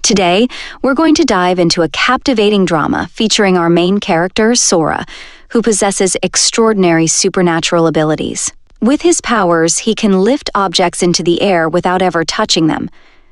Today, we're going to dive into a captivating drama featuring our main character, Sora, who possesses extraordinary supernatural abilities. With his powers, he can lift objects into the air without ever touching them,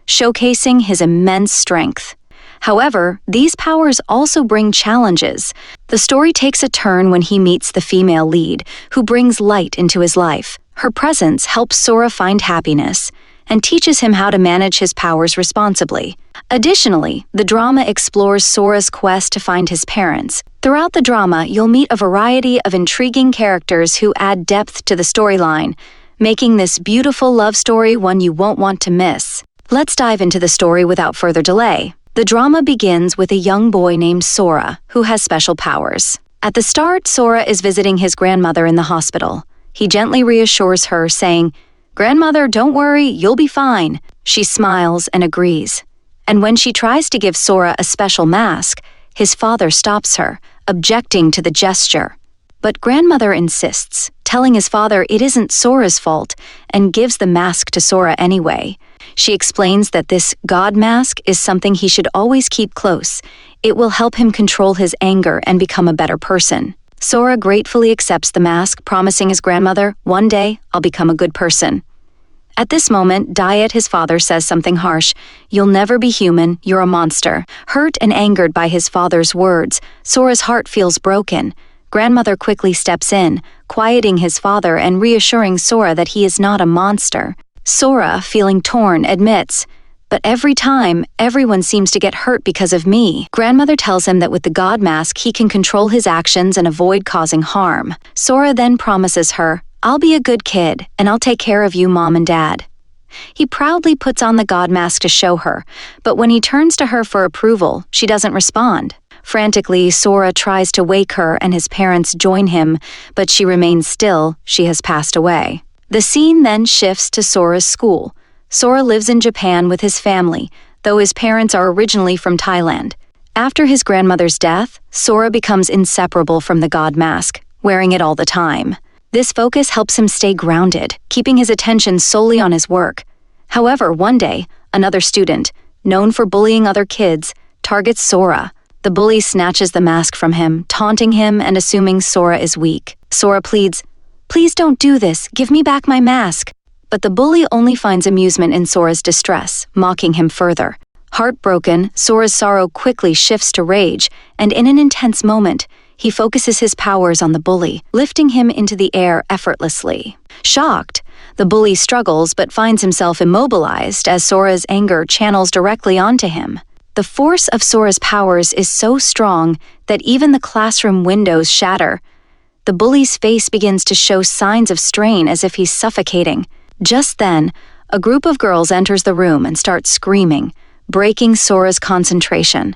showcasing his immense strength. However, these powers also bring challenges. The story takes a turn when he meets the female lead, who brings light into his life. Her presence helps Sora find happiness and teaches him how to manage his powers responsibly. Additionally, the drama explores Sora's quest to find his parents. Throughout the drama, you'll meet a variety of intriguing characters who add depth to the storyline, making this beautiful love story one you won't want to miss. Let's dive into the story without further delay. The drama begins with a young boy named Sora, who has special powers. At the start, Sora is visiting his grandmother in the hospital. He gently reassures her, saying, "Grandmother, don't worry, you'll be fine." She smiles and agrees. And when she tries to give Sora a special mask, his father stops her, objecting to the gesture. But grandmother insists, telling his father it isn't Sora's fault, and gives the mask to Sora anyway. She explains that this God mask is something he should always keep close. It will help him control his anger and become a better person. Sora gratefully accepts the mask, promising his grandmother, "One day, I'll become a good person." At this moment, Diet, his father, says something harsh. "You'll never be human, you're a monster." Hurt and angered by his father's words, Sora's heart feels broken. Grandmother quickly steps in, quieting his father and reassuring Sora that he is not a monster. Sora, feeling torn, admits, "But every time, everyone seems to get hurt because of me." Grandmother tells him that with the God mask, he can control his actions and avoid causing harm. Sora then promises her, "I'll be a good kid, and I'll take care of you, Mom and Dad." He proudly puts on the God mask to show her, but when he turns to her for approval, she doesn't respond. Frantically, Sora tries to wake her and his parents join him, but she remains still. She has passed away. The scene then shifts to Sora's school. Sora lives in Japan with his family, though his parents are originally from Thailand. After his grandmother's death, Sora becomes inseparable from the God mask, wearing it all the time. This focus helps him stay grounded, keeping his attention solely on his work. However, one day, another student, known for bullying other kids, targets Sora. The bully snatches the mask from him, taunting him and assuming Sora is weak. Sora pleads, "Please don't do this, give me back my mask." But the bully only finds amusement in Sora's distress, mocking him further. Heartbroken, Sora's sorrow quickly shifts to rage, and in an intense moment, he focuses his powers on the bully, lifting him into the air effortlessly. Shocked, the bully struggles but finds himself immobilized as Sora's anger channels directly onto him. The force of Sora's powers is so strong that even the classroom windows shatter. The bully's face begins to show signs of strain as if he's suffocating. Just then, a group of girls enters the room and starts screaming, breaking Sora's concentration.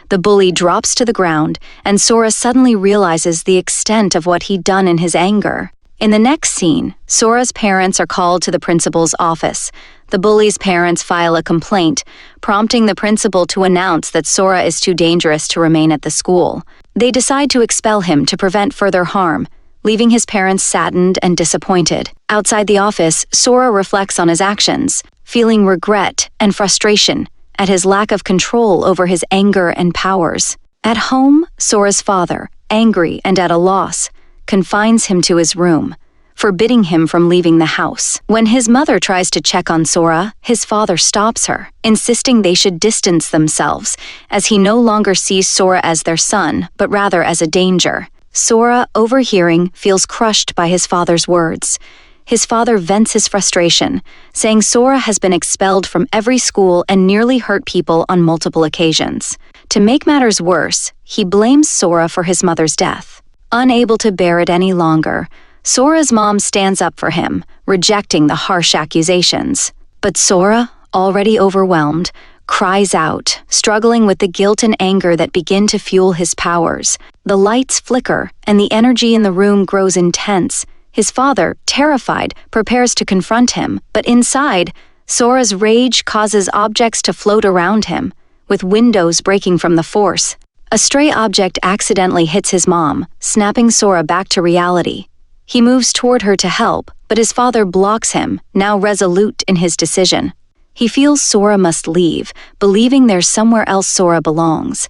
The bully drops to the ground, and Sora suddenly realizes the extent of what he'd done in his anger. In the next scene, Sora's parents are called to the principal's office. The bully's parents file a complaint, prompting the principal to announce that Sora is too dangerous to remain at the school. They decide to expel him to prevent further harm, leaving his parents saddened and disappointed. Outside the office, Sora reflects on his actions, feeling regret and frustration at his lack of control over his anger and powers. At home, Sora's father, angry and at a loss, confines him to his room, forbidding him from leaving the house. When his mother tries to check on Sora, his father stops her, insisting they should distance themselves, as he no longer sees Sora as their son, but rather as a danger. Sora, overhearing, feels crushed by his father's words. His father vents his frustration, saying Sora has been expelled from every school and nearly hurt people on multiple occasions. To make matters worse, he blames Sora for his mother's death. Unable to bear it any longer, Sora's mom stands up for him, rejecting the harsh accusations. But Sora, already overwhelmed, cries out, struggling with the guilt and anger that begin to fuel his powers. The lights flicker, and the energy in the room grows intense. His father, terrified, prepares to confront him, but inside, Sora's rage causes objects to float around him, with windows breaking from the force. A stray object accidentally hits his mom, snapping Sora back to reality. He moves toward her to help, but his father blocks him, now resolute in his decision. He feels Sora must leave, believing there's somewhere else Sora belongs.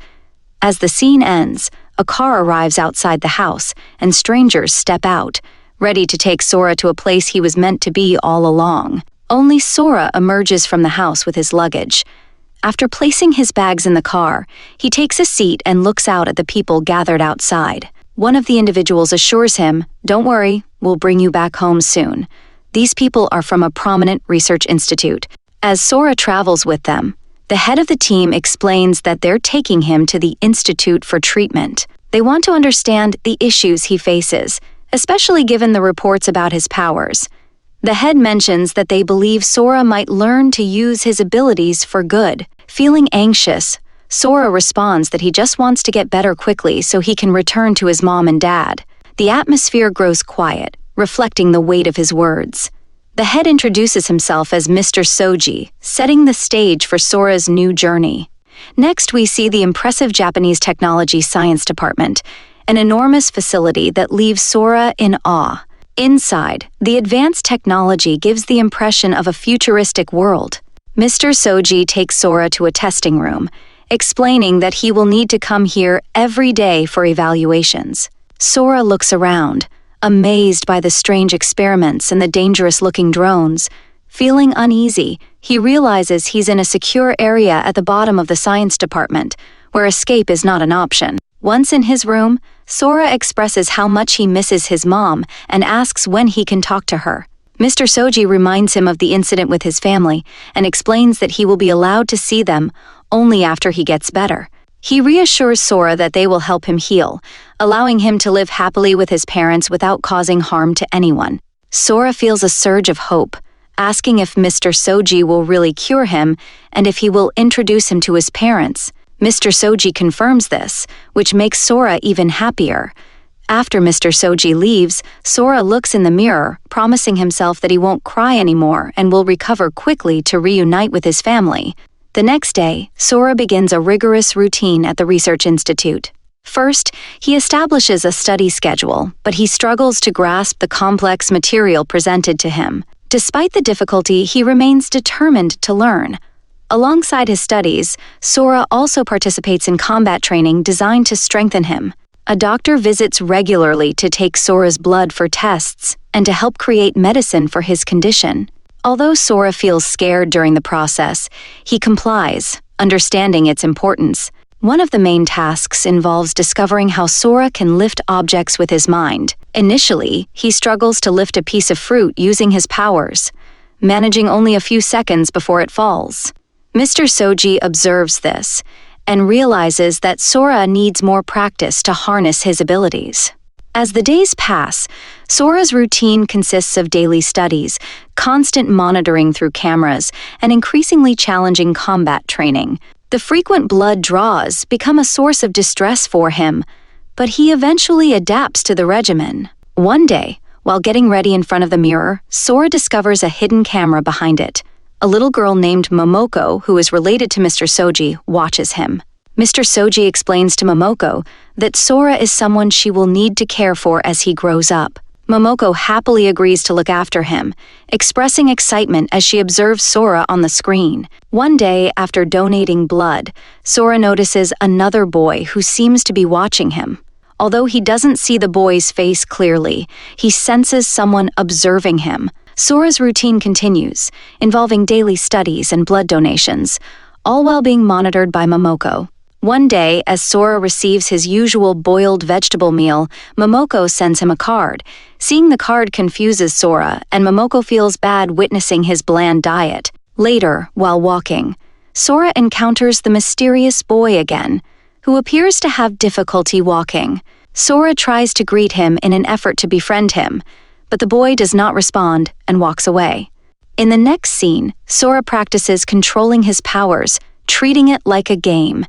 As the scene ends, a car arrives outside the house, and strangers step out, ready to take Sora to a place he was meant to be all along. Only Sora emerges from the house with his luggage. After placing his bags in the car, he takes a seat and looks out at the people gathered outside. One of the individuals assures him, "Don't worry, we'll bring you back home soon." These people are from a prominent research institute. As Sora travels with them, the head of the team explains that they're taking him to the Institute for treatment. They want to understand the issues he faces, especially given the reports about his powers. The head mentions that they believe Sora might learn to use his abilities for good. Feeling anxious, Sora responds that he just wants to get better quickly so he can return to his mom and dad. The atmosphere grows quiet, reflecting the weight of his words. The head introduces himself as Mr. Soji, setting the stage for Sora's new journey. Next, we see the impressive Japanese Technology Science Department, an enormous facility that leaves Sora in awe. Inside, the advanced technology gives the impression of a futuristic world. Mr. Soji takes Sora to a testing room, explaining that he will need to come here every day for evaluations. Sora looks around, amazed by the strange experiments and the dangerous-looking drones. Feeling uneasy, he realizes he's in a secure area at the bottom of the science department, where escape is not an option. Once in his room, Sora expresses how much he misses his mom and asks when he can talk to her. Mr. Soji reminds him of the incident with his family and explains that he will be allowed to see them only after he gets better. He reassures Sora that they will help him heal, allowing him to live happily with his parents without causing harm to anyone. Sora feels a surge of hope, asking if Mr. Soji will really cure him and if he will introduce him to his parents. Mr. Soji confirms this, which makes Sora even happier. After Mr. Soji leaves, Sora looks in the mirror, promising himself that he won't cry anymore and will recover quickly to reunite with his family. The next day, Sora begins a rigorous routine at the Research Institute. First, he establishes a study schedule, but he struggles to grasp the complex material presented to him. Despite the difficulty, he remains determined to learn. Alongside his studies, Sora also participates in combat training designed to strengthen him. A doctor visits regularly to take Sora's blood for tests and to help create medicine for his condition. Although Sora feels scared during the process, he complies, understanding its importance. One of the main tasks involves discovering how Sora can lift objects with his mind. Initially, he struggles to lift a piece of fruit using his powers, managing only a few seconds before it falls. Mr. Soji observes this and realizes that Sora needs more practice to harness his abilities. As the days pass, Sora's routine consists of daily studies, constant monitoring through cameras, and increasingly challenging combat training. The frequent blood draws become a source of distress for him, but he eventually adapts to the regimen. One day, while getting ready in front of the mirror, Sora discovers a hidden camera behind it. A little girl named Momoko, who is related to Mr. Soji, watches him. Mr. Soji explains to Momoko that Sora is someone she will need to care for as he grows up. Momoko happily agrees to look after him, expressing excitement as she observes Sora on the screen. One day, after donating blood, Sora notices another boy who seems to be watching him. Although he doesn't see the boy's face clearly, he senses someone observing him. Sora's routine continues, involving daily studies and blood donations, all while being monitored by Momoko. One day, as Sora receives his usual boiled vegetable meal, Momoko sends him a card. Seeing the card confuses Sora, and Momoko feels bad witnessing his bland diet. Later, while walking, Sora encounters the mysterious boy again, who appears to have difficulty walking. Sora tries to greet him in an effort to befriend him, but the boy does not respond and walks away. In the next scene, Sora practices controlling his powers, treating it like a game.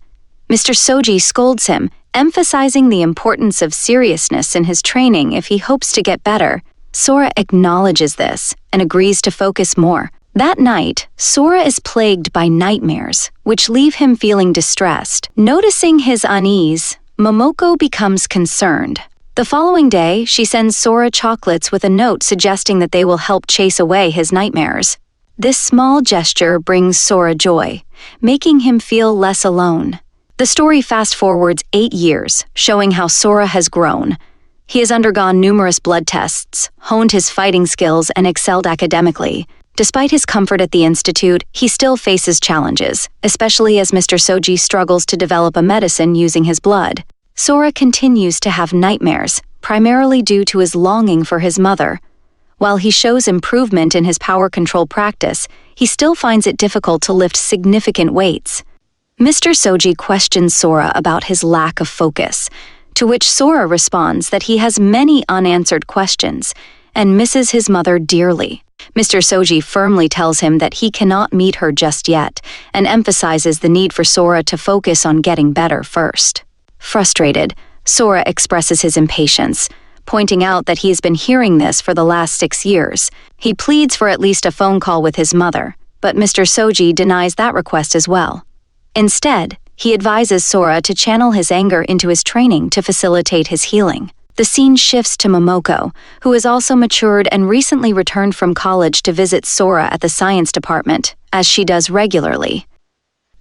Mr. Soji scolds him, emphasizing the importance of seriousness in his training if he hopes to get better. Sora acknowledges this and agrees to focus more. That night, Sora is plagued by nightmares, which leave him feeling distressed. Noticing his unease, Momoko becomes concerned. The following day, she sends Sora chocolates with a note suggesting that they will help chase away his nightmares. This small gesture brings Sora joy, making him feel less alone. The story fast-forwards 8 years, showing how Sora has grown. He has undergone numerous blood tests, honed his fighting skills, and excelled academically. Despite his comfort at the institute, he still faces challenges, especially as Mr. Soji struggles to develop a medicine using his blood. Sora continues to have nightmares, primarily due to his longing for his mother. While he shows improvement in his power control practice, he still finds it difficult to lift significant weights. Mr. Soji questions Sora about his lack of focus, to which Sora responds that he has many unanswered questions and misses his mother dearly. Mr. Soji firmly tells him that he cannot meet her just yet and emphasizes the need for Sora to focus on getting better first. Frustrated, Sora expresses his impatience, pointing out that he has been hearing this for the last 6 years. He pleads for at least a phone call with his mother, but Mr. Soji denies that request as well. Instead, he advises Sora to channel his anger into his training to facilitate his healing. The scene shifts to Momoko, who has also matured and recently returned from college to visit Sora at the science department, as she does regularly.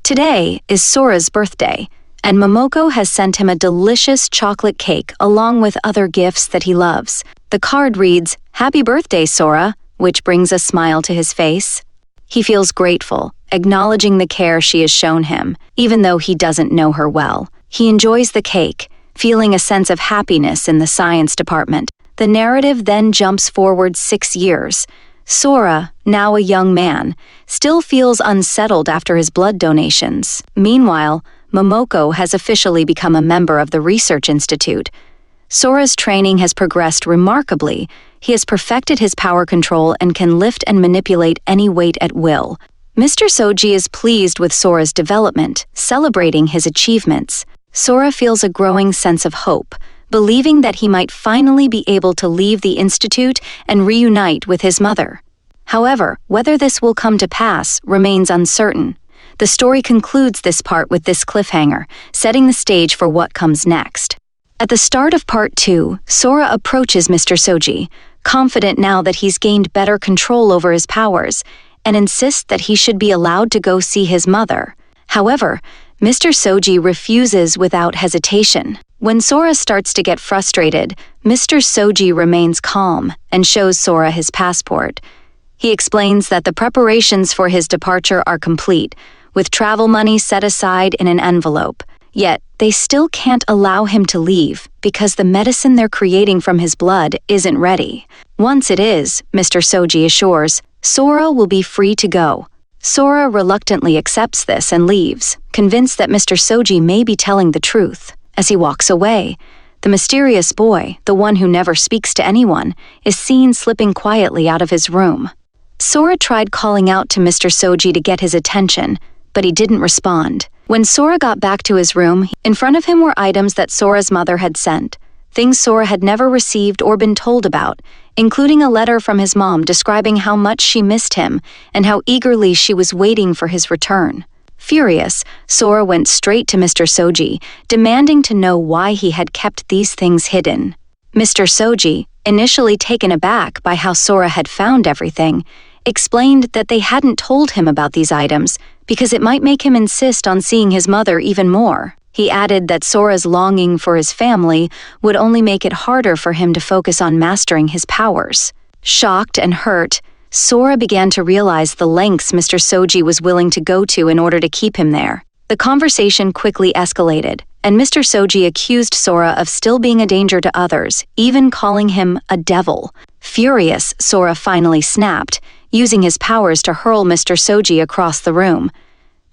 Today is Sora's birthday, and Momoko has sent him a delicious chocolate cake along with other gifts that he loves. The card reads, "Happy birthday, Sora," which brings a smile to his face. He feels grateful, acknowledging the care she has shown him, even though he doesn't know her well. He enjoys the cake, feeling a sense of happiness in the science department. The narrative then jumps forward 6 years. Sora, now a young man, still feels unsettled after his blood donations. Meanwhile, Momoko has officially become a member of the Research Institute. Sora's training has progressed remarkably. He has perfected his power control and can lift and manipulate any weight at will. Mr. Soji is pleased with Sora's development, celebrating his achievements. Sora feels a growing sense of hope, believing that he might finally be able to leave the institute and reunite with his mother. However, whether this will come to pass remains uncertain. The story concludes this part with this cliffhanger, setting the stage for what comes next. At the start of part 2, Sora approaches Mr. Soji, confident now that he's gained better control over his powers, and insists that he should be allowed to go see his mother. However, Mr. Soji refuses without hesitation. When Sora starts to get frustrated, Mr. Soji remains calm and shows Sora his passport. He explains that the preparations for his departure are complete, with travel money set aside in an envelope. Yet, they still can't allow him to leave because the medicine they're creating from his blood isn't ready. Once it is, Mr. Soji assures, Sora will be free to go. Sora reluctantly accepts this and leaves, convinced that Mr. Soji may be telling the truth. As he walks away, the mysterious boy, the one who never speaks to anyone, is seen slipping quietly out of his room. Sora tried calling out to Mr. Soji to get his attention, but he didn't respond. When Sora got back to his room, in front of him were items that Sora's mother had sent, things Sora had never received or been told about, including a letter from his mom describing how much she missed him and how eagerly she was waiting for his return. Furious, Sora went straight to Mr. Soji, demanding to know why he had kept these things hidden. Mr. Soji, initially taken aback by how Sora had found everything, explained that they hadn't told him about these items because it might make him insist on seeing his mother even more. He added that Sora's longing for his family would only make it harder for him to focus on mastering his powers. Shocked and hurt, Sora began to realize the lengths Mr. Soji was willing to go to in order to keep him there. The conversation quickly escalated, and Mr. Soji accused Sora of still being a danger to others, even calling him a devil. Furious, Sora finally snapped, using his powers to hurl Mr. Soji across the room.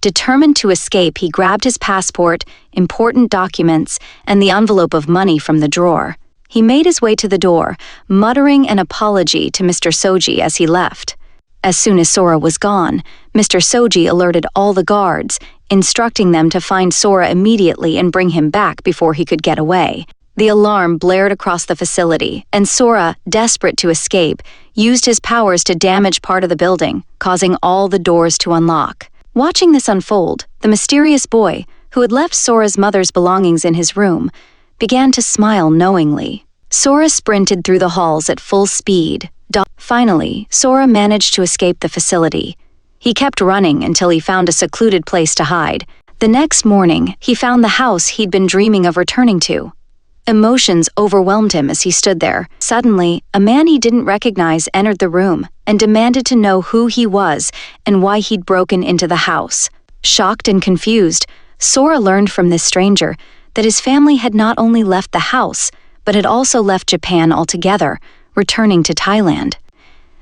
Determined to escape, he grabbed his passport, important documents, and the envelope of money from the drawer. He made his way to the door, muttering an apology to Mr. Soji as he left. As soon as Sora was gone, Mr. Soji alerted all the guards, instructing them to find Sora immediately and bring him back before he could get away. The alarm blared across the facility, and Sora, desperate to escape, used his powers to damage part of the building, causing all the doors to unlock. Watching this unfold, the mysterious boy, who had left Sora's mother's belongings in his room, began to smile knowingly. Sora sprinted through the halls at full speed, Finally, Sora managed to escape the facility. He kept running until he found a secluded place to hide. The next morning, he found the house he'd been dreaming of returning to. Emotions overwhelmed him as he stood there. Suddenly, a man he didn't recognize entered the room and demanded to know who he was and why he'd broken into the house. Shocked and confused, Sora learned from this stranger that his family had not only left the house, but had also left Japan altogether, returning to Thailand.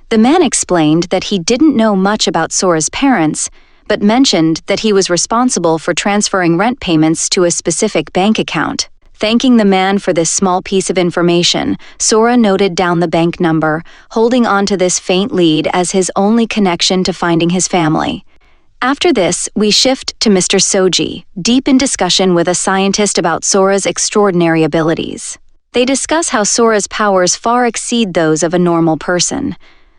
The man explained that he didn't know much about Sora's parents, but mentioned that he was responsible for transferring rent payments to a specific bank account. Thanking the man for this small piece of information, Sora noted down the bank number, holding on to this faint lead as his only connection to finding his family. After this, we shift to Mr. Soji, deep in discussion with a scientist about Sora's extraordinary abilities. They discuss how Sora's powers far exceed those of a normal person,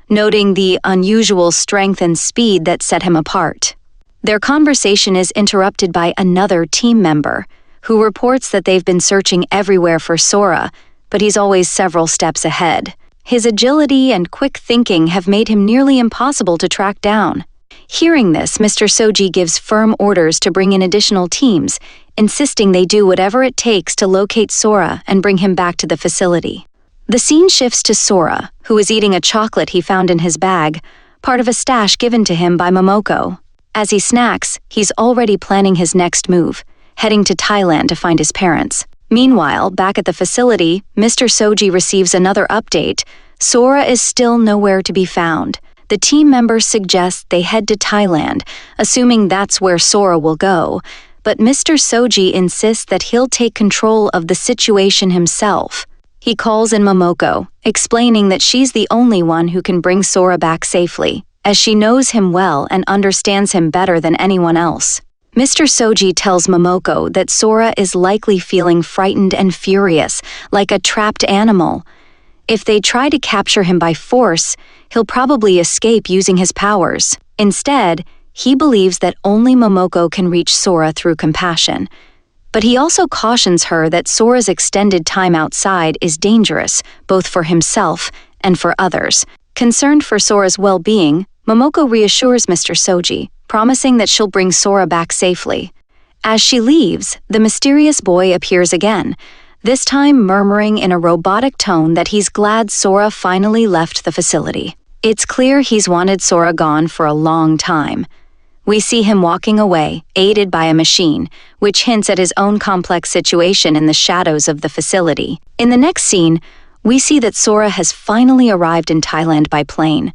noting the unusual strength and speed that set him apart. Their conversation is interrupted by another team member, who reports that they've been searching everywhere for Sora, but he's always several steps ahead. His agility and quick thinking have made him nearly impossible to track down. Hearing this, Mr. Soji gives firm orders to bring in additional teams, insisting they do whatever it takes to locate Sora and bring him back to the facility. The scene shifts to Sora, who is eating a chocolate he found in his bag, part of a stash given to him by Momoko. As he snacks, he's already planning his next move, heading to Thailand to find his parents. Meanwhile, back at the facility, Mr. Soji receives another update. Sora is still nowhere to be found. The team members suggest they head to Thailand, assuming that's where Sora will go, but Mr. Soji insists that he'll take control of the situation himself. He calls in Momoko, explaining that she's the only one who can bring Sora back safely, as she knows him well and understands him better than anyone else. Mr. Soji tells Momoko that Sora is likely feeling frightened and furious, like a trapped animal. If they try to capture him by force, he'll probably escape using his powers. Instead, he believes that only Momoko can reach Sora through compassion. But he also cautions her that Sora's extended time outside is dangerous, both for himself and for others. Concerned for Sora's well-being, Momoko reassures Mr. Soji, promising that she'll bring Sora back safely. As she leaves, the mysterious boy appears again, this time murmuring in a robotic tone that he's glad Sora finally left the facility. It's clear he's wanted Sora gone for a long time. We see him walking away, aided by a machine, which hints at his own complex situation in the shadows of the facility. In the next scene, we see that Sora has finally arrived in Thailand by plane.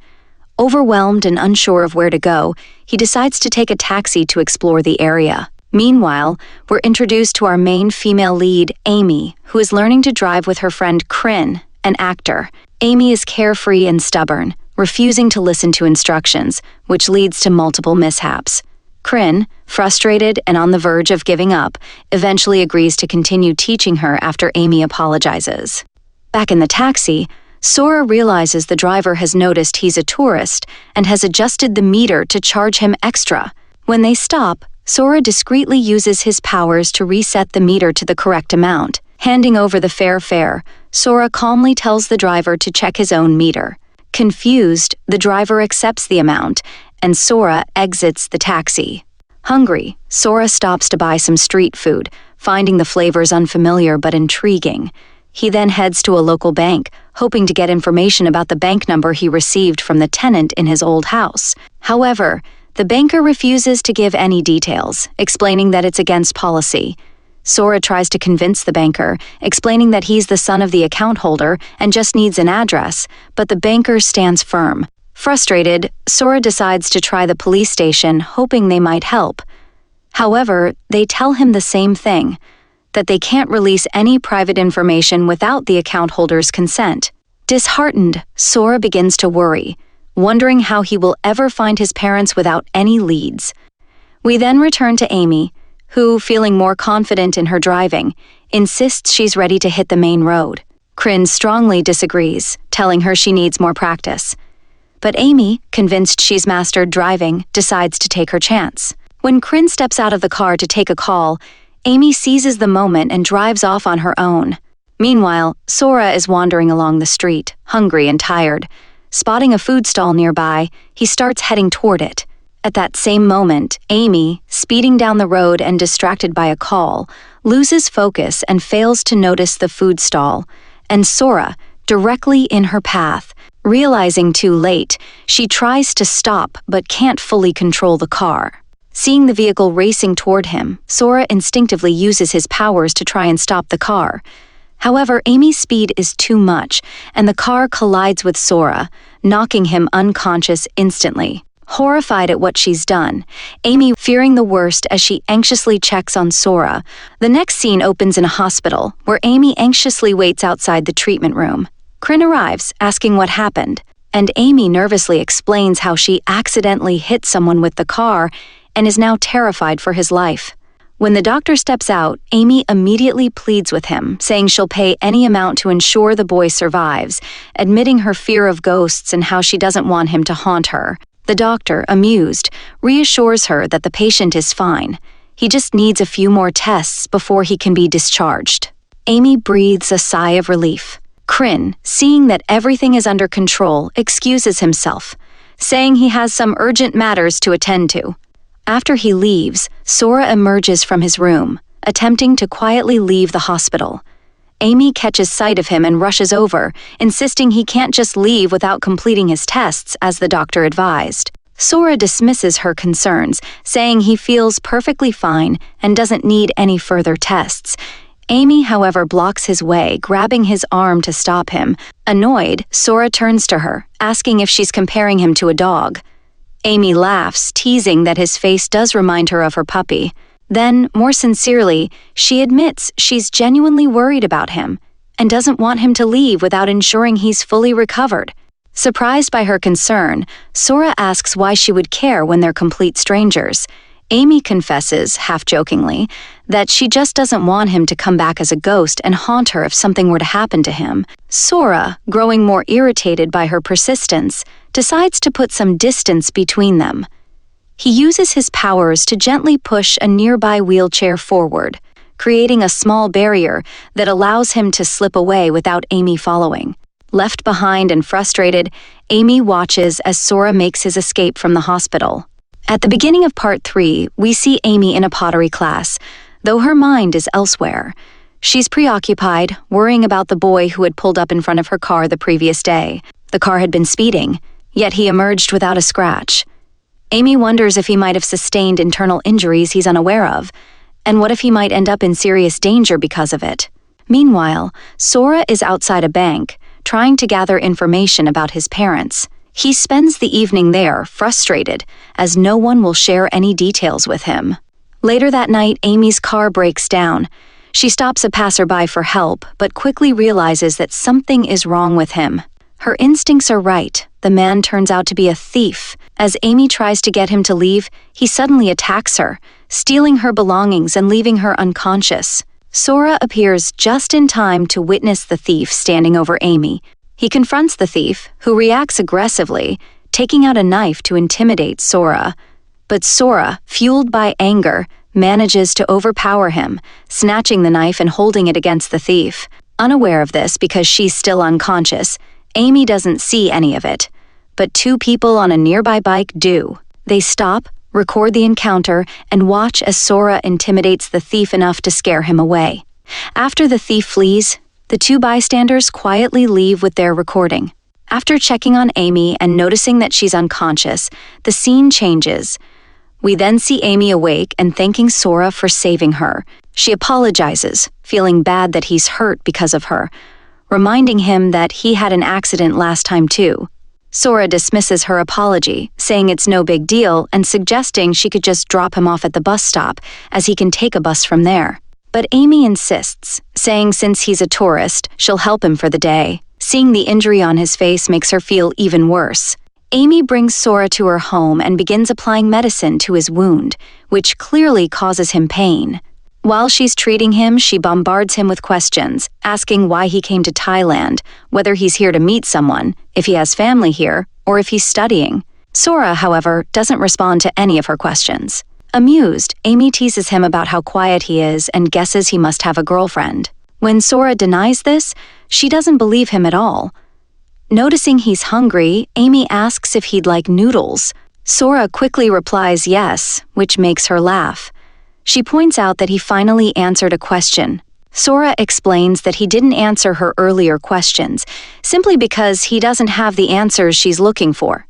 Overwhelmed and unsure of where to go, he decides to take a taxi to explore the area. Meanwhile, we're introduced to our main female lead, Amy, who is learning to drive with her friend Kryn, an actor. Amy is carefree and stubborn, refusing to listen to instructions, which leads to multiple mishaps. Kryn, frustrated and on the verge of giving up, eventually agrees to continue teaching her after Amy apologizes. Back in the taxi, Sora realizes the driver has noticed he's a tourist and has adjusted the meter to charge him extra. When they stop, Sora discreetly uses his powers to reset the meter to the correct amount. Handing over the fare, Sora calmly tells the driver to check his own meter. Confused, the driver accepts the amount, and Sora exits the taxi. Hungry, Sora stops to buy some street food, finding the flavors unfamiliar but intriguing. He then heads to a local bank, hoping to get information about the bank number he received from the tenant in his old house. However, the banker refuses to give any details, explaining that it's against policy. Sora tries to convince the banker, explaining that he's the son of the account holder and just needs an address, but the banker stands firm. Frustrated, Sora decides to try the police station, hoping they might help. However, they tell him the same thing, that they can't release any private information without the account holder's consent. Disheartened, Sora begins to worry, wondering how he will ever find his parents without any leads. We then return to Amy, who, feeling more confident in her driving, insists she's ready to hit the main road. Kryn strongly disagrees, telling her she needs more practice. But Amy, convinced she's mastered driving, decides to take her chance. When Kryn steps out of the car to take a call, Amy seizes the moment and drives off on her own. Meanwhile, Sora is wandering along the street, hungry and tired. Spotting a food stall nearby, he starts heading toward it. At that same moment, Amy, speeding down the road and distracted by a call, loses focus and fails to notice the food stall, and Sora, directly in her path. Realizing too late, she tries to stop but can't fully control the car. Seeing the vehicle racing toward him, Sora instinctively uses his powers to try and stop the car. However, Amy's speed is too much, and the car collides with Sora, knocking him unconscious instantly. Horrified at what she's done, Amy fearing the worst as she anxiously checks on Sora. The next scene opens in a hospital, where Amy anxiously waits outside the treatment room. Crin arrives, asking what happened, and Amy nervously explains how she accidentally hit someone with the car and is now terrified for his life. When the doctor steps out, Amy immediately pleads with him, saying she'll pay any amount to ensure the boy survives, admitting her fear of ghosts and how she doesn't want him to haunt her. The doctor, amused, reassures her that the patient is fine. He just needs a few more tests before he can be discharged. Amy breathes a sigh of relief. Crin, seeing that everything is under control, excuses himself, saying he has some urgent matters to attend to. After he leaves, Sora emerges from his room, attempting to quietly leave the hospital. Amy catches sight of him and rushes over, insisting he can't just leave without completing his tests, as the doctor advised. Sora dismisses her concerns, saying he feels perfectly fine and doesn't need any further tests. Amy, however, blocks his way, grabbing his arm to stop him. Annoyed, Sora turns to her, asking if she's comparing him to a dog. Amy laughs, teasing that his face does remind her of her puppy. Then, more sincerely, she admits she's genuinely worried about him and doesn't want him to leave without ensuring he's fully recovered. Surprised by her concern, Sora asks why she would care when they're complete strangers. Amy confesses, half-jokingly, that she just doesn't want him to come back as a ghost and haunt her if something were to happen to him. Sora, growing more irritated by her persistence, decides to put some distance between them. He uses his powers to gently push a nearby wheelchair forward, creating a small barrier that allows him to slip away without Amy following. Left behind and frustrated, Amy watches as Sora makes his escape from the hospital. At the beginning of Part 3, we see Amy in a pottery class, though her mind is elsewhere. She's preoccupied, worrying about the boy who had pulled up in front of her car the previous day. The car had been speeding, yet he emerged without a scratch. Amy wonders if he might have sustained internal injuries he's unaware of, and what if he might end up in serious danger because of it. Meanwhile, Sora is outside a bank, trying to gather information about his parents. He spends the evening there, frustrated, as no one will share any details with him. Later that night, Amy's car breaks down. She stops a passerby for help, but quickly realizes that something is wrong with him. Her instincts are right. The man turns out to be a thief. As Amy tries to get him to leave, he suddenly attacks her, stealing her belongings and leaving her unconscious. Sora appears just in time to witness the thief standing over Amy. He confronts the thief, who reacts aggressively, taking out a knife to intimidate Sora. But Sora, fueled by anger, manages to overpower him, snatching the knife and holding it against the thief. Unaware of this because she's still unconscious, Amy doesn't see any of it. But two people on a nearby bike do. They stop, record the encounter, and watch as Sora intimidates the thief enough to scare him away. After the thief flees, the two bystanders quietly leave with their recording. After checking on Amy and noticing that she's unconscious, the scene changes. We then see Amy awake and thanking Sora for saving her. She apologizes, feeling bad that he's hurt because of her, reminding him that he had an accident last time too. Sora dismisses her apology, saying it's no big deal and suggesting she could just drop him off at the bus stop, as he can take a bus from there. But Amy insists, saying since he's a tourist, she'll help him for the day. Seeing the injury on his face makes her feel even worse. Amy brings Sora to her home and begins applying medicine to his wound, which clearly causes him pain. While she's treating him, she bombards him with questions, asking why he came to Thailand, whether he's here to meet someone, if he has family here, or if he's studying. Sora, however, doesn't respond to any of her questions. Amused, Amy teases him about how quiet he is and guesses he must have a girlfriend. When Sora denies this, she doesn't believe him at all. Noticing he's hungry, Amy asks if he'd like noodles. Sora quickly replies yes, which makes her laugh. She points out that he finally answered a question. Sora explains that he didn't answer her earlier questions, simply because he doesn't have the answers she's looking for.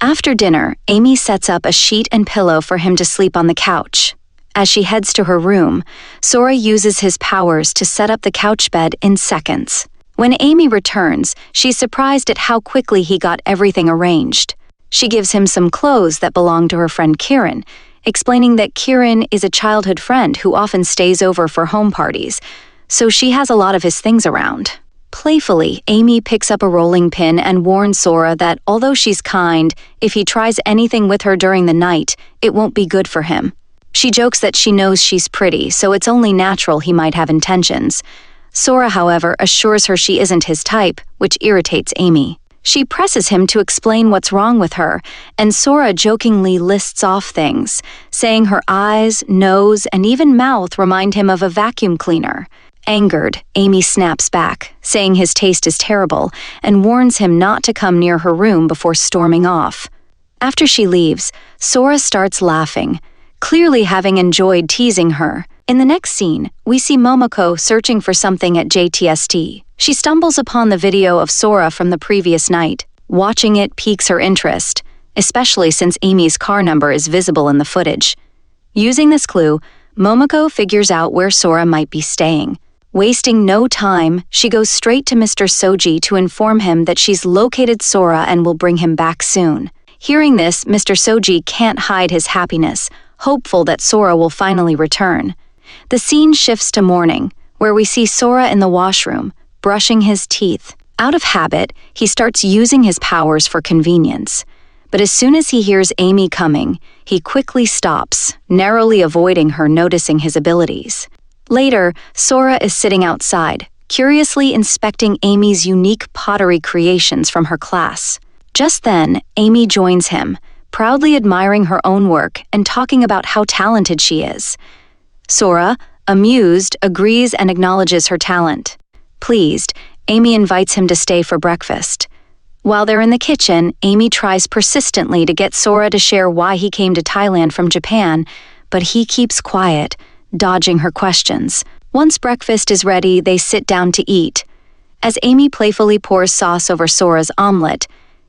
After dinner, Amy sets up a sheet and pillow for him to sleep on the couch. As she heads to her room, Sora uses his powers to set up the couch bed in seconds. When Amy returns, she's surprised at how quickly he got everything arranged. She gives him some clothes that belong to her friend Kieran, explaining that Kieran is a childhood friend who often stays over for home parties, so she has a lot of his things around. Playfully, Amy picks up a rolling pin and warns Sora that although she's kind, if he tries anything with her during the night, it won't be good for him. She jokes that she knows she's pretty, so it's only natural he might have intentions. Sora, however, assures her she isn't his type, which irritates Amy. She presses him to explain what's wrong with her, and Sora jokingly lists off things, saying her eyes, nose, and even mouth remind him of a vacuum cleaner. Angered, Amy snaps back, saying his taste is terrible, and warns him not to come near her room before storming off. After she leaves, Sora starts laughing, clearly having enjoyed teasing her. In the next scene, we see Momoko searching for something at JTST. She stumbles upon the video of Sora from the previous night. Watching it piques her interest, especially since Amy's car number is visible in the footage. Using this clue, Momoko figures out where Sora might be staying. Wasting no time, she goes straight to Mr. Soji to inform him that she's located Sora and will bring him back soon. Hearing this, Mr. Soji can't hide his happiness, hopeful that Sora will finally return. The scene shifts to morning, where we see Sora in the washroom, brushing his teeth. Out of habit, he starts using his powers for convenience. But as soon as he hears Amy coming, he quickly stops, narrowly avoiding her noticing his abilities. Later, Sora is sitting outside, curiously inspecting Amy's unique pottery creations from her class. Just then, Amy joins him, proudly admiring her own work and talking about how talented she is. Sora, amused, agrees and acknowledges her talent. Pleased, Amy invites him to stay for breakfast. While they're in the kitchen, Amy tries persistently to get Sora to share why he came to Thailand from Japan, but he keeps quiet, dodging her questions. Once breakfast is ready, they sit down to eat. As Amy playfully pours sauce over Sora's omelet,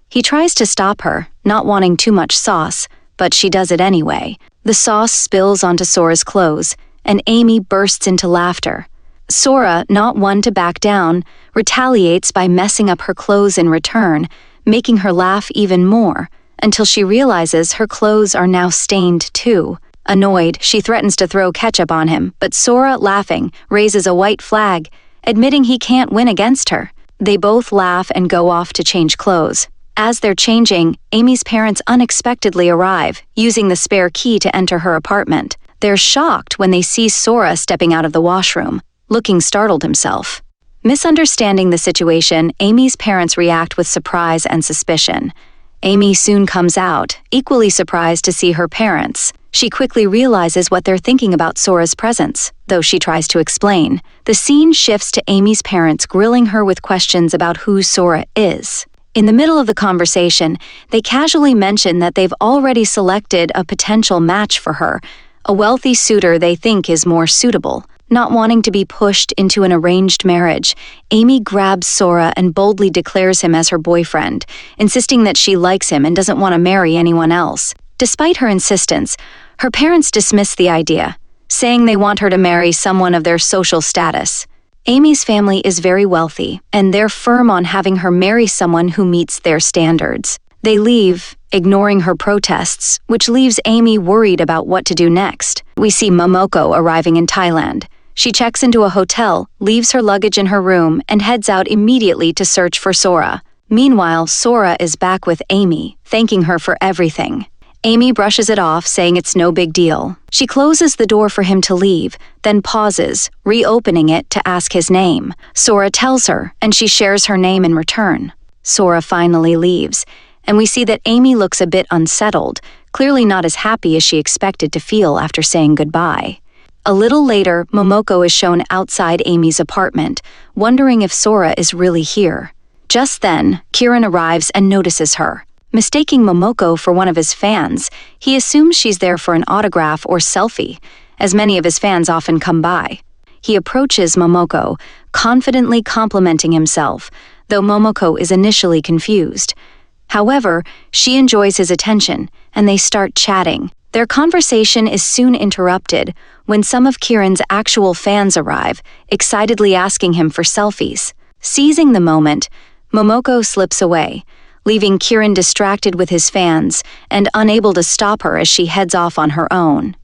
he tries to stop her, not wanting too much sauce, but she does it anyway. The sauce spills onto Sora's clothes, and Amy bursts into laughter. Sora, not one to back down, retaliates by messing up her clothes in return, making her laugh even more, until she realizes her clothes are now stained too. Annoyed, she threatens to throw ketchup on him, but Sora, laughing, raises a white flag, admitting he can't win against her. They both laugh and go off to change clothes. As they're changing, Amy's parents unexpectedly arrive, using the spare key to enter her apartment. They're shocked when they see Sora stepping out of the washroom, looking startled himself. Misunderstanding the situation, Amy's parents react with surprise and suspicion. Amy soon comes out, equally surprised to see her parents. She quickly realizes what they're thinking about Sora's presence, though she tries to explain. The scene shifts to Amy's parents grilling her with questions about who Sora is. In the middle of the conversation, they casually mention that they've already selected a potential match for her, a wealthy suitor they think is more suitable. Not wanting to be pushed into an arranged marriage, Amy grabs Sora and boldly declares him as her boyfriend, insisting that she likes him and doesn't want to marry anyone else. Despite her insistence, her parents dismiss the idea, saying they want her to marry someone of their social status. Amy's family is very wealthy, and they're firm on having her marry someone who meets their standards. They leave, ignoring her protests, which leaves Amy worried about what to do next. We see Momoko arriving in Thailand. She checks into a hotel, leaves her luggage in her room, and heads out immediately to search for Sora. Meanwhile, Sora is back with Amy, thanking her for everything. Amy brushes it off, saying it's no big deal. She closes the door for him to leave, then pauses, reopening it to ask his name. Sora tells her, and she shares her name in return. Sora finally leaves, and we see that Amy looks a bit unsettled, clearly not as happy as she expected to feel after saying goodbye. A little later, Momoko is shown outside Amy's apartment, wondering if Sora is really here. Just then, Kieran arrives and notices her. Mistaking Momoko for one of his fans, he assumes she's there for an autograph or selfie, as many of his fans often come by. He approaches Momoko, confidently complimenting himself, though Momoko is initially confused. However, she enjoys his attention, and they start chatting. Their conversation is soon interrupted when some of Kieran's actual fans arrive, excitedly asking him for selfies. Seizing the moment, Momoko slips away, leaving Kieran distracted with his fans and unable to stop her as she heads off on her own.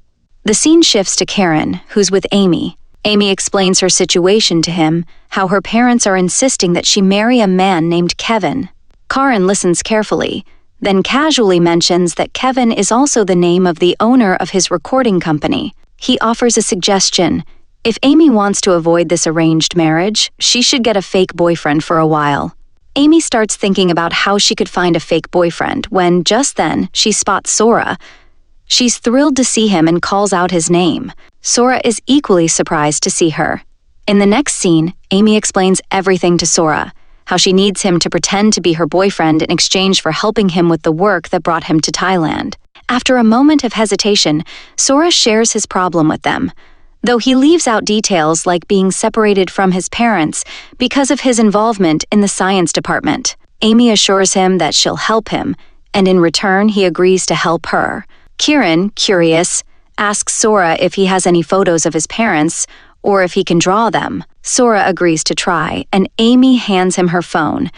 The scene shifts to Karen, who's with Amy. Amy explains her situation to him, how her parents are insisting that she marry a man named Kevin. Karen listens carefully, then casually mentions that Kevin is also the name of the owner of his recording company. He offers a suggestion. If Amy wants to avoid this arranged marriage, she should get a fake boyfriend for a while. Amy starts thinking about how she could find a fake boyfriend when, just then, she spots Sora. She's thrilled to see him and calls out his name. Sora is equally surprised to see her. In the next scene, Amy explains everything to Sora, how she needs him to pretend to be her boyfriend in exchange for helping him with the work that brought him to Thailand. After a moment of hesitation, Sora shares his problem with them, though he leaves out details like being separated from his parents because of his involvement in the science department. Amy assures him that she'll help him, and in return he agrees to help her. Kieran, curious, asks Sora if he has any photos of his parents or if he can draw them. Sora agrees to try, and Amy hands him her phone.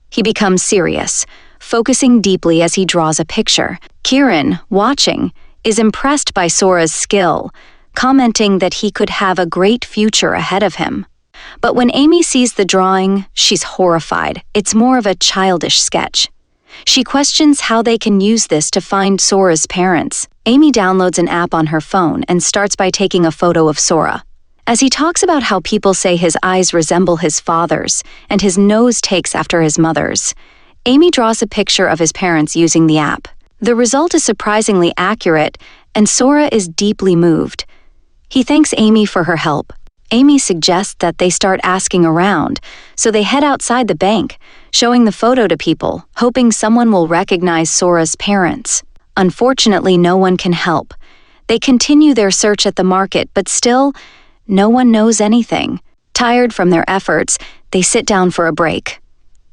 He becomes serious, focusing deeply as he draws a picture. Kieran, watching, is impressed by Sora's skill, commenting that he could have a great future ahead of him. But when Amy sees the drawing, she's horrified. It's more of a childish sketch. She questions how they can use this to find Sora's parents. Amy downloads an app on her phone and starts by taking a photo of Sora. As he talks about how people say his eyes resemble his father's and his nose takes after his mother's, Amy draws a picture of his parents using the app. The result is surprisingly accurate, and Sora is deeply moved. He thanks Amy for her help. Amy suggests that they start asking around, so they head outside the bank, showing the photo to people, hoping someone will recognize Sora's parents. Unfortunately, no one can help. They continue their search at the market, but still, no one knows anything. Tired from their efforts, they sit down for a break.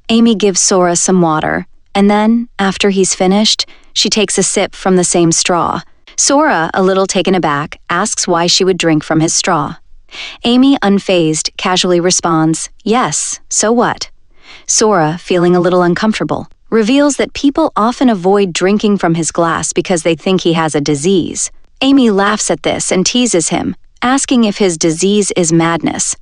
Amy gives Sora some water, and then, after he's finished, she takes a sip from the same straw. Sora, a little taken aback, asks why she would drink from his straw. Amy, unfazed, casually responds, "Yes, so what?" Sora, feeling a little uncomfortable, reveals that people often avoid drinking from his glass because they think he has a disease. Amy laughs at this and teases him, asking if his disease is madness.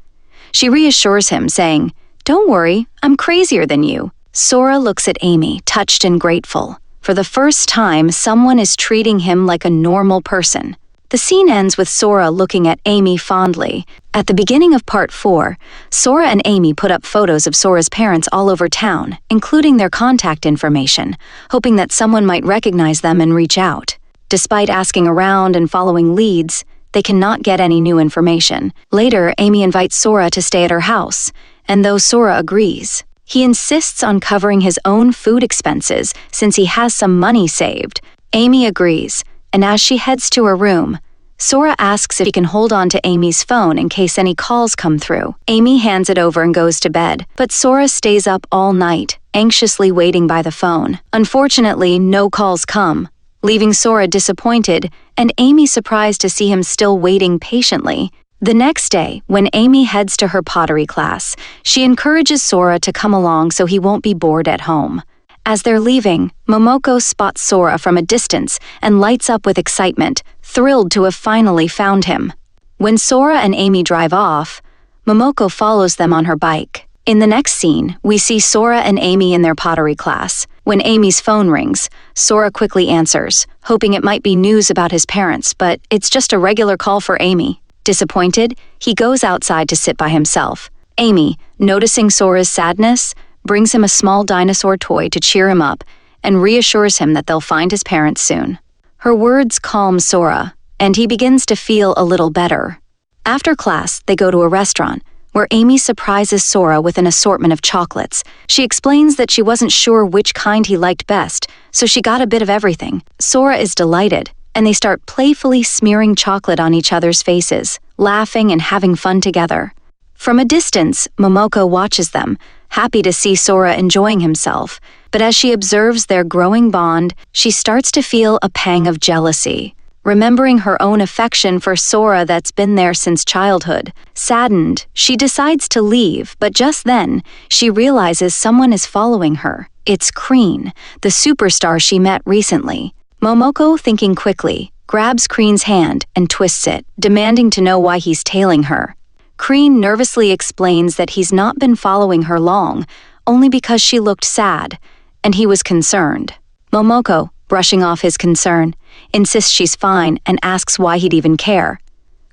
She reassures him, saying, "Don't worry, I'm crazier than you." Sora looks at Amy, touched and grateful. For the first time, someone is treating him like a normal person. The scene ends with Sora looking at Amy fondly. At the beginning of Part 4, Sora and Amy put up photos of Sora's parents all over town, including their contact information, hoping that someone might recognize them and reach out. Despite asking around and following leads, they cannot get any new information. Later, Amy invites Sora to stay at her house, and though Sora agrees, he insists on covering his own food expenses since he has some money saved. Amy agrees, and as she heads to her room, Sora asks if he can hold on to Amy's phone in case any calls come through. Amy hands it over and goes to bed, but Sora stays up all night, anxiously waiting by the phone. Unfortunately, no calls come, leaving Sora disappointed and Amy surprised to see him still waiting patiently. The next day, when Amy heads to her pottery class, she encourages Sora to come along so he won't be bored at home. As they're leaving, Momoko spots Sora from a distance and lights up with excitement, thrilled to have finally found him. When Sora and Amy drive off, Momoko follows them on her bike. In the next scene, we see Sora and Amy in their pottery class. When Amy's phone rings, Sora quickly answers, hoping it might be news about his parents, but it's just a regular call for Amy. Disappointed, he goes outside to sit by himself. Amy, noticing Sora's sadness, brings him a small dinosaur toy to cheer him up and reassures him that they'll find his parents soon. Her words calm Sora, and he begins to feel a little better. After class, they go to a restaurant, where Amy surprises Sora with an assortment of chocolates. She explains that she wasn't sure which kind he liked best, so she got a bit of everything. Sora is delighted, and they start playfully smearing chocolate on each other's faces, laughing and having fun together. From a distance, Momoko watches them, happy to see Sora enjoying himself, but as she observes their growing bond, she starts to feel a pang of jealousy. Remembering her own affection for Sora that's been there since childhood. Saddened, she decides to leave, but just then, she realizes someone is following her. It's Kreen, the superstar she met recently. Momoko, thinking quickly, grabs Kreen's hand and twists it, demanding to know why he's tailing her. Kreen nervously explains that he's not been following her long, only because she looked sad, and he was concerned. Momoko, brushing off his concern, insists she's fine and asks why he'd even care.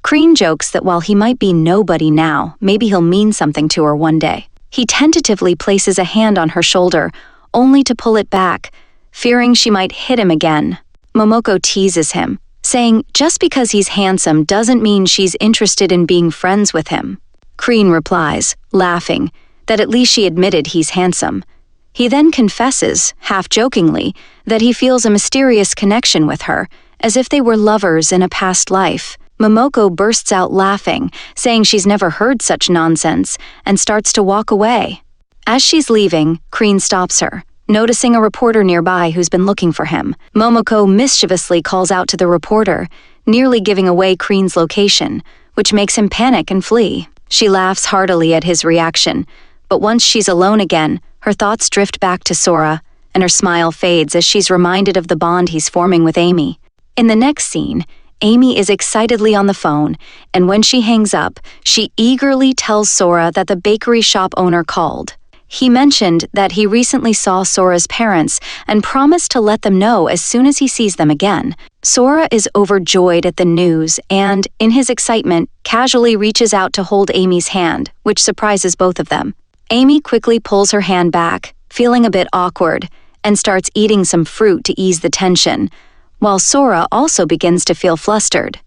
Kreen jokes that while he might be nobody now, maybe he'll mean something to her one day. He tentatively places a hand on her shoulder, only to pull it back, fearing she might hit him again. Momoko teases him, saying just because he's handsome doesn't mean she's interested in being friends with him. Kreen replies, laughing, that at least she admitted he's handsome. He then confesses, half-jokingly, that he feels a mysterious connection with her, as if they were lovers in a past life. Momoko bursts out laughing, saying she's never heard such nonsense, and starts to walk away. As she's leaving, Kreen stops her, noticing a reporter nearby who's been looking for him. Momoko mischievously calls out to the reporter, nearly giving away Kreen's location, which makes him panic and flee. She laughs heartily at his reaction, but once she's alone again, her thoughts drift back to Sora, and her smile fades as she's reminded of the bond he's forming with Amy. In the next scene, Amy is excitedly on the phone, and when she hangs up, she eagerly tells Sora that the bakery shop owner called. He mentioned that he recently saw Sora's parents and promised to let them know as soon as he sees them again. Sora is overjoyed at the news and, in his excitement, casually reaches out to hold Amy's hand, which surprises both of them. Amy quickly pulls her hand back, feeling a bit awkward, and starts eating some fruit to ease the tension, while Sora also begins to feel flustered.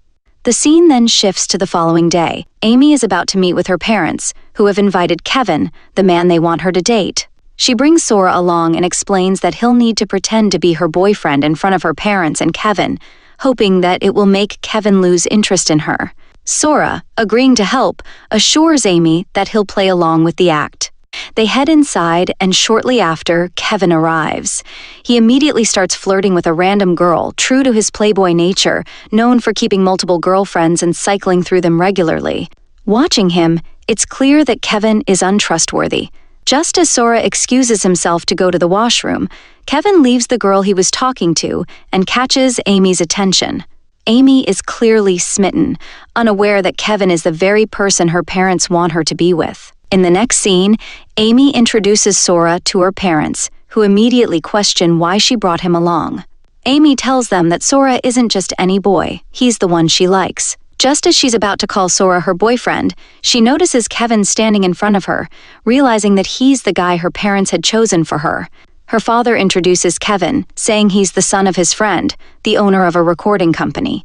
The scene then shifts to the following day. Amy is about to meet with her parents, who have invited Kevin, the man they want her to date. She brings Sora along and explains that he'll need to pretend to be her boyfriend in front of her parents and Kevin, hoping that it will make Kevin lose interest in her. Sora, agreeing to help, assures Amy that he'll play along with the act. They head inside, and shortly after, Kevin arrives. He immediately starts flirting with a random girl, true to his playboy nature, known for keeping multiple girlfriends and cycling through them regularly. Watching him, it's clear that Kevin is untrustworthy. Just as Sora excuses himself to go to the washroom, Kevin leaves the girl he was talking to and catches Amy's attention. Amy is clearly smitten, unaware that Kevin is the very person her parents want her to be with. In the next scene, Amy introduces Sora to her parents, who immediately question why she brought him along. Amy tells them that Sora isn't just any boy, he's the one she likes. Just as she's about to call Sora her boyfriend, she notices Kevin standing in front of her, realizing that he's the guy her parents had chosen for her. Her father introduces Kevin, saying he's the son of his friend, the owner of a recording company.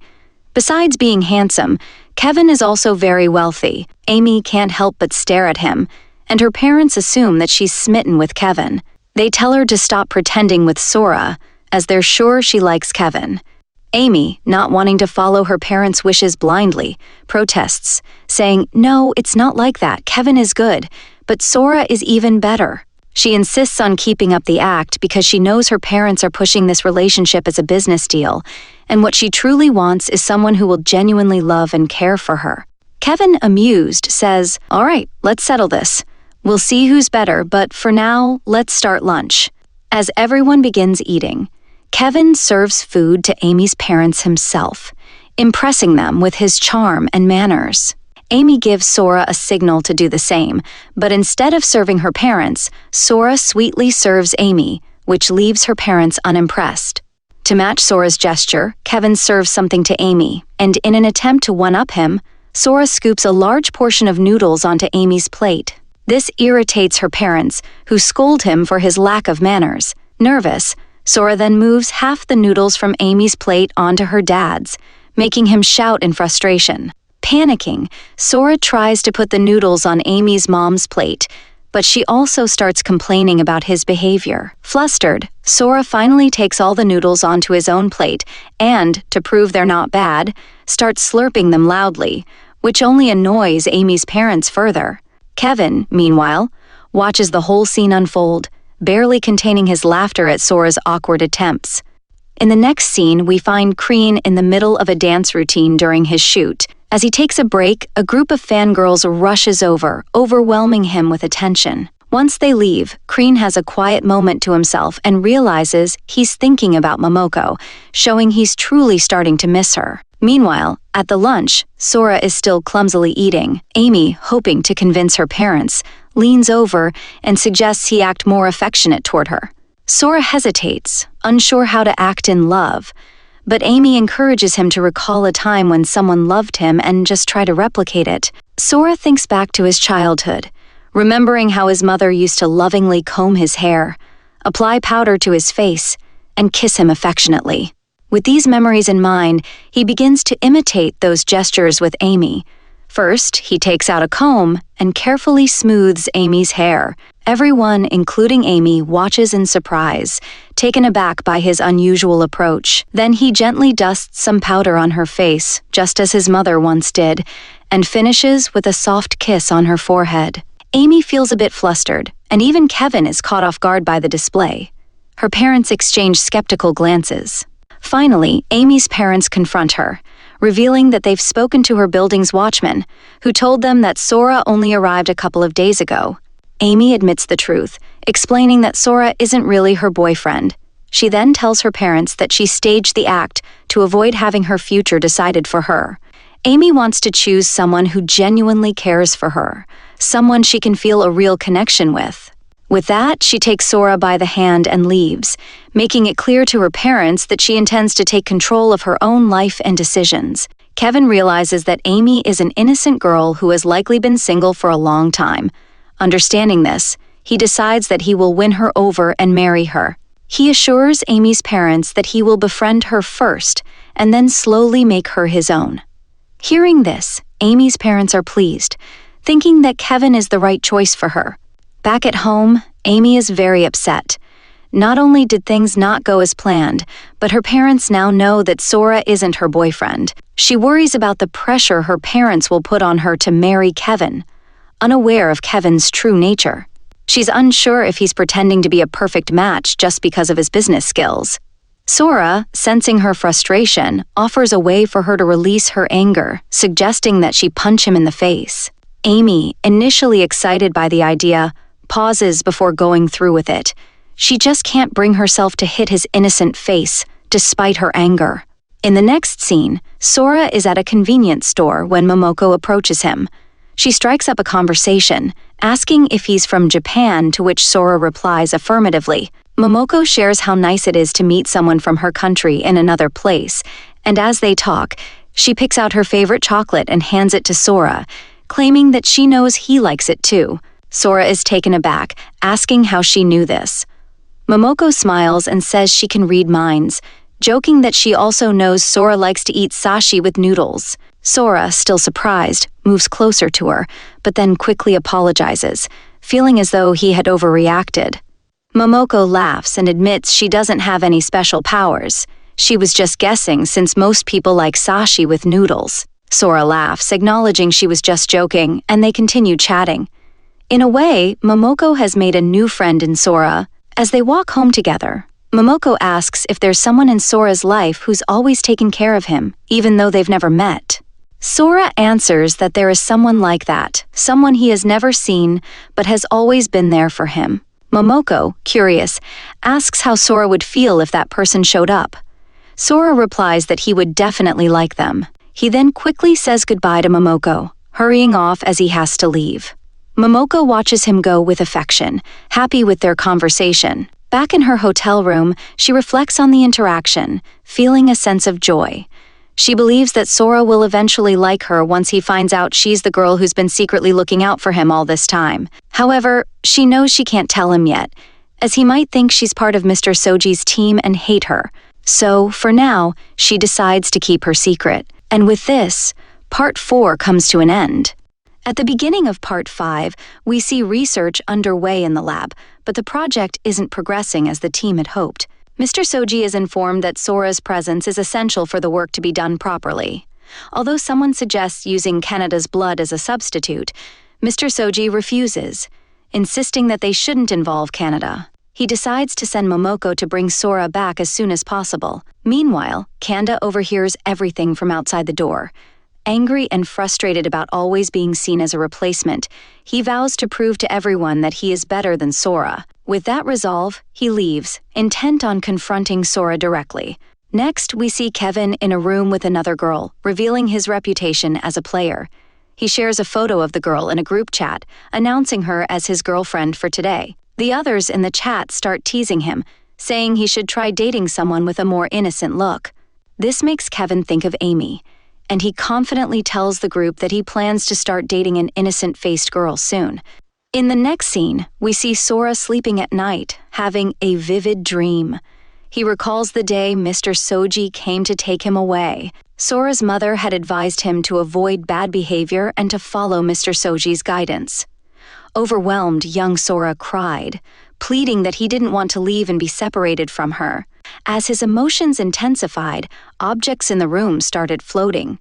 Besides being handsome, Kevin is also very wealthy. Amy can't help but stare at him, and her parents assume that she's smitten with Kevin. They tell her to stop pretending with Sora, as they're sure she likes Kevin. Amy, not wanting to follow her parents' wishes blindly, protests, saying, "No, it's not like that. Kevin is good, but Sora is even better." She insists on keeping up the act because she knows her parents are pushing this relationship as a business deal, and what she truly wants is someone who will genuinely love and care for her. Kevin, amused, says, "All right, let's settle this. We'll see who's better, but for now, let's start lunch." As everyone begins eating, Kevin serves food to Amy's parents himself, impressing them with his charm and manners. Amy gives Sora a signal to do the same, but instead of serving her parents, Sora sweetly serves Amy, which leaves her parents unimpressed. To match Sora's gesture, Kevin serves something to Amy, and in an attempt to one-up him, Sora scoops a large portion of noodles onto Amy's plate. This irritates her parents, who scold him for his lack of manners. Nervous, Sora then moves half the noodles from Amy's plate onto her dad's, making him shout in frustration. Panicking, Sora tries to put the noodles on Amy's mom's plate, but she also starts complaining about his behavior. Flustered, Sora finally takes all the noodles onto his own plate and, to prove they're not bad, starts slurping them loudly, which only annoys Amy's parents further. Kevin, meanwhile, watches the whole scene unfold, barely containing his laughter at Sora's awkward attempts. In the next scene, we find Crean in the middle of a dance routine during his shoot. As he takes a break, a group of fangirls rushes over, overwhelming him with attention. Once they leave, Crean has a quiet moment to himself and realizes he's thinking about Momoko, showing he's truly starting to miss her. Meanwhile, at the lunch, Sora is still clumsily eating. Amy, hoping to convince her parents, leans over and suggests he act more affectionate toward her. Sora hesitates, unsure how to act in love, but Amy encourages him to recall a time when someone loved him and just try to replicate it. Sora thinks back to his childhood, remembering how his mother used to lovingly comb his hair, apply powder to his face, and kiss him affectionately. With these memories in mind, he begins to imitate those gestures with Amy. First, he takes out a comb and carefully smooths Amy's hair. Everyone, including Amy, watches in surprise, taken aback by his unusual approach. Then he gently dusts some powder on her face, just as his mother once did, and finishes with a soft kiss on her forehead. Amy feels a bit flustered, and even Kevin is caught off guard by the display. Her parents exchange skeptical glances. Finally, Amy's parents confront her, revealing that they've spoken to her building's watchman, who told them that Sora only arrived a couple of days ago. Amy admits the truth, explaining that Sora isn't really her boyfriend. She then tells her parents that she staged the act to avoid having her future decided for her. Amy wants to choose someone who genuinely cares for her, someone she can feel a real connection with. With that, she takes Sora by the hand and leaves, making it clear to her parents that she intends to take control of her own life and decisions. Kevin realizes that Amy is an innocent girl who has likely been single for a long time. Understanding this, he decides that he will win her over and marry her. He assures Amy's parents that he will befriend her first and then slowly make her his own. Hearing this, Amy's parents are pleased, thinking that Kevin is the right choice for her. Back at home, Amy is very upset. Not only did things not go as planned, but her parents now know that Sora isn't her boyfriend. She worries about the pressure her parents will put on her to marry Kevin, unaware of Kevin's true nature. She's unsure if he's pretending to be a perfect match just because of his business skills. Sora, sensing her frustration, offers a way for her to release her anger, suggesting that she punch him in the face. Amy, initially excited by the idea, pauses before going through with it. She just can't bring herself to hit his innocent face, despite her anger. In the next scene, Sora is at a convenience store when Momoko approaches him. She strikes up a conversation, asking if he's from Japan, to which Sora replies affirmatively. Momoko shares how nice it is to meet someone from her country in another place, and as they talk, she picks out her favorite chocolate and hands it to Sora, claiming that she knows he likes it too. Sora is taken aback, asking how she knew this. Momoko smiles and says she can read minds, joking that she also knows Sora likes to eat sashi with noodles. Sora, still surprised, moves closer to her, but then quickly apologizes, feeling as though he had overreacted. Momoko laughs and admits she doesn't have any special powers. She was just guessing since most people like sashi with noodles. Sora laughs, acknowledging she was just joking, and they continue chatting. In a way, Momoko has made a new friend in Sora. As they walk home together, Momoko asks if there's someone in Sora's life who's always taken care of him, even though they've never met. Sora answers that there is someone like that, someone he has never seen, but has always been there for him. Momoko, curious, asks how Sora would feel if that person showed up. Sora replies that he would definitely like them. He then quickly says goodbye to Momoko, hurrying off as he has to leave. Momoko watches him go with affection, happy with their conversation. Back in her hotel room, she reflects on the interaction, feeling a sense of joy. She believes that Sora will eventually like her once he finds out she's the girl who's been secretly looking out for him all this time. However, she knows she can't tell him yet, as he might think she's part of Mr. Soji's team and hate her. So, for now, she decides to keep her secret. And with this, Part 4 comes to an end. At the beginning of Part 5, we see research underway in the lab, but the project isn't progressing as the team had hoped. Mr. Soji is informed that Sora's presence is essential for the work to be done properly. Although someone suggests using Kanada's blood as a substitute, Mr. Soji refuses, insisting that they shouldn't involve Kanada. He decides to send Momoko to bring Sora back as soon as possible. Meanwhile, Kanda overhears everything from outside the door. Angry and frustrated about always being seen as a replacement, he vows to prove to everyone that he is better than Sora. With that resolve, he leaves, intent on confronting Sora directly. Next, we see Kevin in a room with another girl, revealing his reputation as a player. He shares a photo of the girl in a group chat, announcing her as his girlfriend for today. The others in the chat start teasing him, saying he should try dating someone with a more innocent look. This makes Kevin think of Amy, and he confidently tells the group that he plans to start dating an innocent-faced girl soon. In the next scene, we see Sora sleeping at night, having a vivid dream. He recalls the day Mr. Soji came to take him away. Sora's mother had advised him to avoid bad behavior and to follow Mr. Soji's guidance. Overwhelmed, young Sora cried, pleading that he didn't want to leave and be separated from her. As his emotions intensified, objects in the room started floating.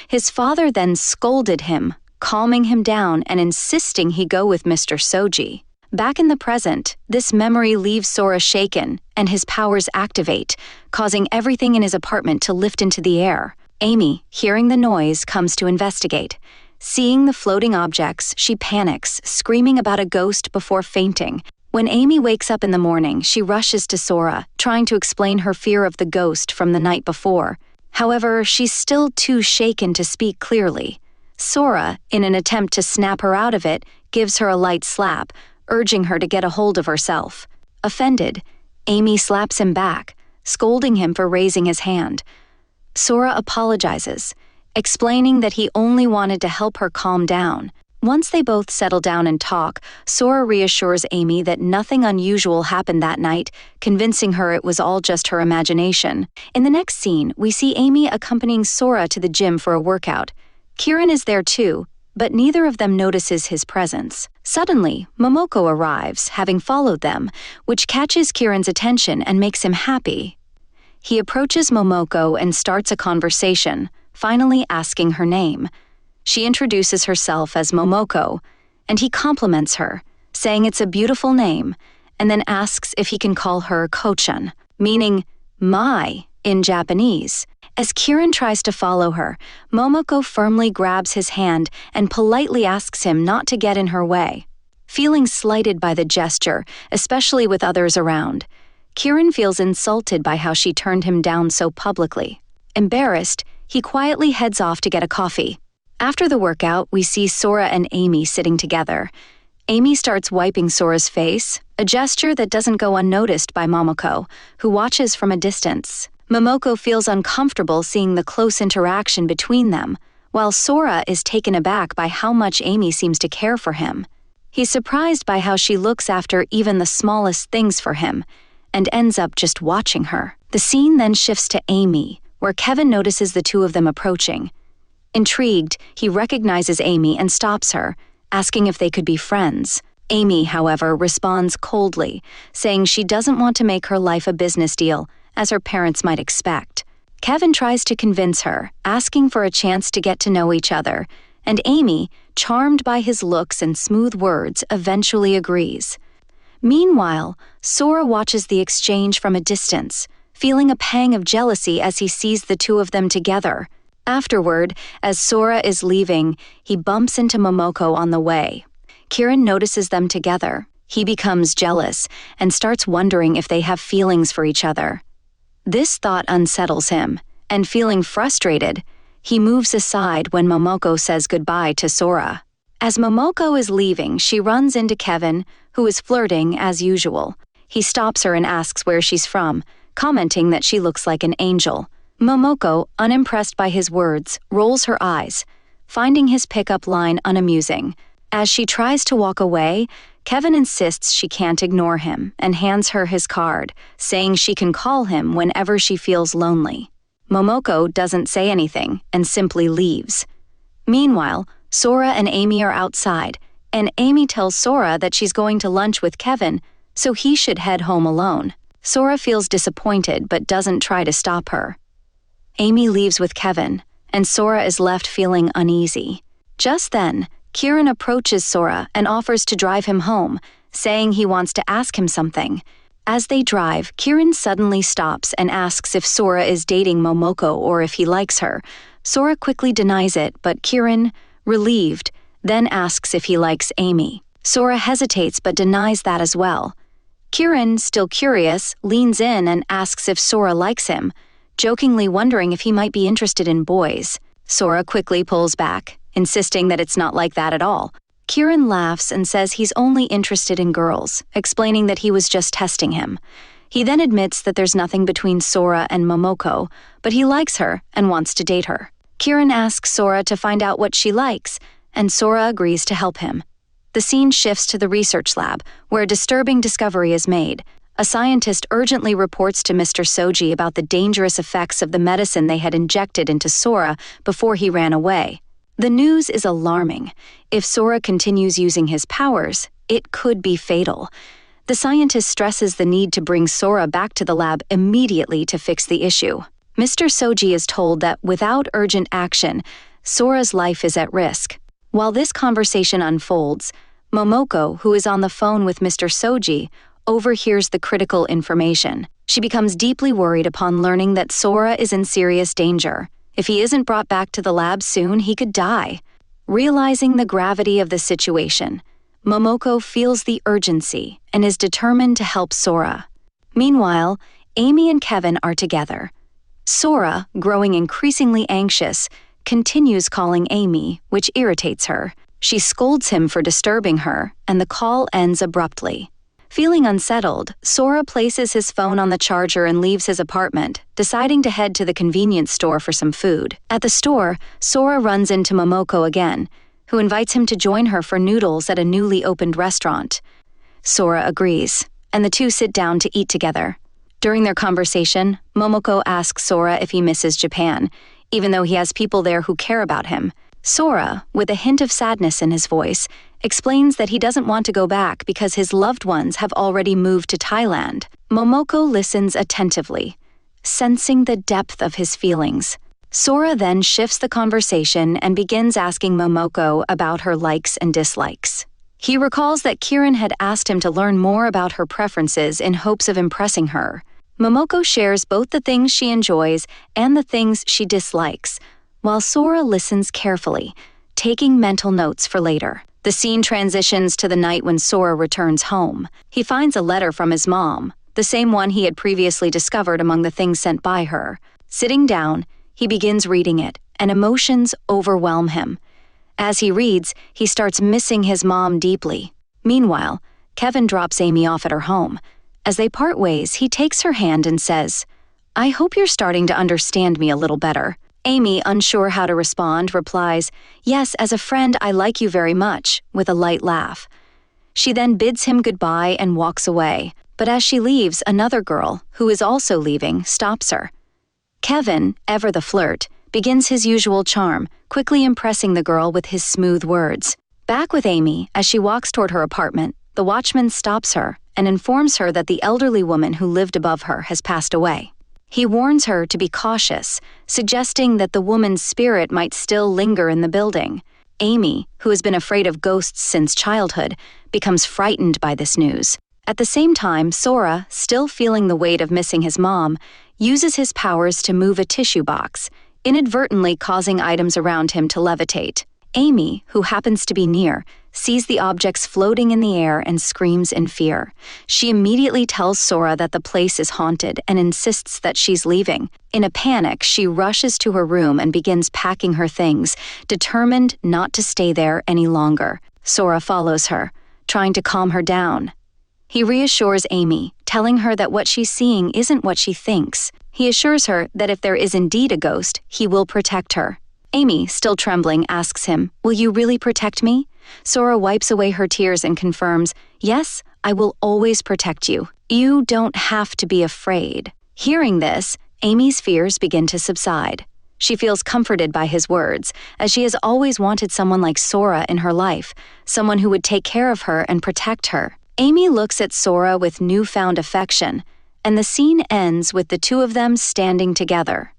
His father then scolded him, calming him down and insisting he go with Mr. Soji. Back in the present, this memory leaves Sora shaken, and his powers activate, causing everything in his apartment to lift into the air. Amy, hearing the noise, comes to investigate. Seeing the floating objects, she panics, screaming about a ghost before fainting. When Amy wakes up in the morning, she rushes to Sora, trying to explain her fear of the ghost from the night before. However, she's still too shaken to speak clearly. Sora, in an attempt to snap her out of it, gives her a light slap, urging her to get a hold of herself. Offended, Amy slaps him back, scolding him for raising his hand. Sora apologizes, explaining that he only wanted to help her calm down. Once they both settle down and talk, Sora reassures Amy that nothing unusual happened that night, convincing her it was all just her imagination. In the next scene, we see Amy accompanying Sora to the gym for a workout. Kiran is there too, but neither of them notices his presence. Suddenly, Momoko arrives, having followed them, which catches Kiran's attention and makes him happy. He approaches Momoko and starts a conversation, finally asking her name. She introduces herself as Momoko, and he compliments her, saying it's a beautiful name, and then asks if he can call her Kochan, meaning my in Japanese. As Kiran tries to follow her, Momoko firmly grabs his hand and politely asks him not to get in her way. Feeling slighted by the gesture, especially with others around, Kiran feels insulted by how she turned him down so publicly. Embarrassed, he quietly heads off to get a coffee. After the workout, we see Sora and Amy sitting together. Amy starts wiping Sora's face, a gesture that doesn't go unnoticed by Momoko, who watches from a distance. Momoko feels uncomfortable seeing the close interaction between them, while Sora is taken aback by how much Amy seems to care for him. He's surprised by how she looks after even the smallest things for him, and ends up just watching her. The scene then shifts to Amy, where Kevin notices the two of them approaching. Intrigued, he recognizes Amy and stops her, asking if they could be friends. Amy, however, responds coldly, saying she doesn't want to make her life a business deal, as her parents might expect. Kevin tries to convince her, asking for a chance to get to know each other, and Amy, charmed by his looks and smooth words, eventually agrees. Meanwhile, Sora watches the exchange from a distance, feeling a pang of jealousy as he sees the two of them together. Afterward, as Sora is leaving, he bumps into Momoko on the way. Kiran notices them together. He becomes jealous and starts wondering if they have feelings for each other. This thought unsettles him, and feeling frustrated, he moves aside when Momoko says goodbye to Sora. As Momoko is leaving, she runs into Kevin, who is flirting as usual. He stops her and asks where she's from, commenting that she looks like an angel. Momoko, unimpressed by his words, rolls her eyes, finding his pickup line unamusing. As she tries to walk away, Kevin insists she can't ignore him and hands her his card, saying she can call him whenever she feels lonely. Momoko doesn't say anything and simply leaves. Meanwhile, Sora and Amy are outside, and Amy tells Sora that she's going to lunch with Kevin, so he should head home alone. Sora feels disappointed but doesn't try to stop her. Amy leaves with Kevin, and Sora is left feeling uneasy. Just then, Kieran approaches Sora and offers to drive him home, saying he wants to ask him something. As they drive, Kieran suddenly stops and asks if Sora is dating Momoko or if he likes her. Sora quickly denies it, but Kieran, relieved, then asks if he likes Amy. Sora hesitates but denies that as well. Kieran, still curious, leans in and asks if Sora likes him, jokingly wondering if he might be interested in boys. Sora quickly pulls back, insisting that it's not like that at all. Kieran laughs and says he's only interested in girls, explaining that he was just testing him. He then admits that there's nothing between Sora and Momoko, but he likes her and wants to date her. Kieran asks Sora to find out what she likes, and Sora agrees to help him. The scene shifts to the research lab, where a disturbing discovery is made. A scientist urgently reports to Mr. Soji about the dangerous effects of the medicine they had injected into Sora before he ran away. The news is alarming. If Sora continues using his powers, it could be fatal. The scientist stresses the need to bring Sora back to the lab immediately to fix the issue. Mr. Soji is told that without urgent action, Sora's life is at risk. While this conversation unfolds, Momoko, who is on the phone with Mr. Soji, overhears the critical information. She becomes deeply worried upon learning that Sora is in serious danger. If he isn't brought back to the lab soon, he could die. Realizing the gravity of the situation, Momoko feels the urgency and is determined to help Sora. Meanwhile, Amy and Kevin are together. Sora, growing increasingly anxious, continues calling Amy, which irritates her. She scolds him for disturbing her, and the call ends abruptly. Feeling unsettled, Sora places his phone on the charger and leaves his apartment, deciding to head to the convenience store for some food. At the store, Sora runs into Momoko again, who invites him to join her for noodles at a newly opened restaurant. Sora agrees, and the two sit down to eat together. During their conversation, Momoko asks Sora if he misses Japan, even though he has people there who care about him. Sora, with a hint of sadness in his voice, explains that he doesn't want to go back because his loved ones have already moved to Thailand. Momoko listens attentively, sensing the depth of his feelings. Sora then shifts the conversation and begins asking Momoko about her likes and dislikes. He recalls that Kieran had asked him to learn more about her preferences in hopes of impressing her. Momoko shares both the things she enjoys and the things she dislikes, while Sora listens carefully, taking mental notes for later. The scene transitions to the night when Sora returns home. He finds a letter from his mom, the same one he had previously discovered among the things sent by her. Sitting down, he begins reading it, and emotions overwhelm him. As he reads, he starts missing his mom deeply. Meanwhile, Kevin drops Amy off at her home. As they part ways, he takes her hand and says, "I hope you're starting to understand me a little better." Amy, unsure how to respond, replies, "Yes, as a friend, I like you very much," with a light laugh. She then bids him goodbye and walks away, but as she leaves, another girl, who is also leaving, stops her. Kevin, ever the flirt, begins his usual charm, quickly impressing the girl with his smooth words. Back with Amy, as she walks toward her apartment, the watchman stops her and informs her that the elderly woman who lived above her has passed away. He warns her to be cautious, suggesting that the woman's spirit might still linger in the building. Amy, who has been afraid of ghosts since childhood, becomes frightened by this news. At the same time, Sora, still feeling the weight of missing his mom, uses his powers to move a tissue box, inadvertently causing items around him to levitate. Amy, who happens to be near, sees the objects floating in the air and screams in fear. She immediately tells Sora that the place is haunted and insists that she's leaving. In a panic, she rushes to her room and begins packing her things, determined not to stay there any longer. Sora follows her, trying to calm her down. He reassures Amy, telling her that what she's seeing isn't what she thinks. He assures her that if there is indeed a ghost, he will protect her. Amy, still trembling, asks him, "Will you really protect me?" Sora wipes away her tears and confirms, "Yes, I will always protect you. You don't have to be afraid." Hearing this, Amy's fears begin to subside. She feels comforted by his words, as she has always wanted someone like Sora in her life, someone who would take care of her and protect her. Amy looks at Sora with newfound affection, and the scene ends with the two of them standing together.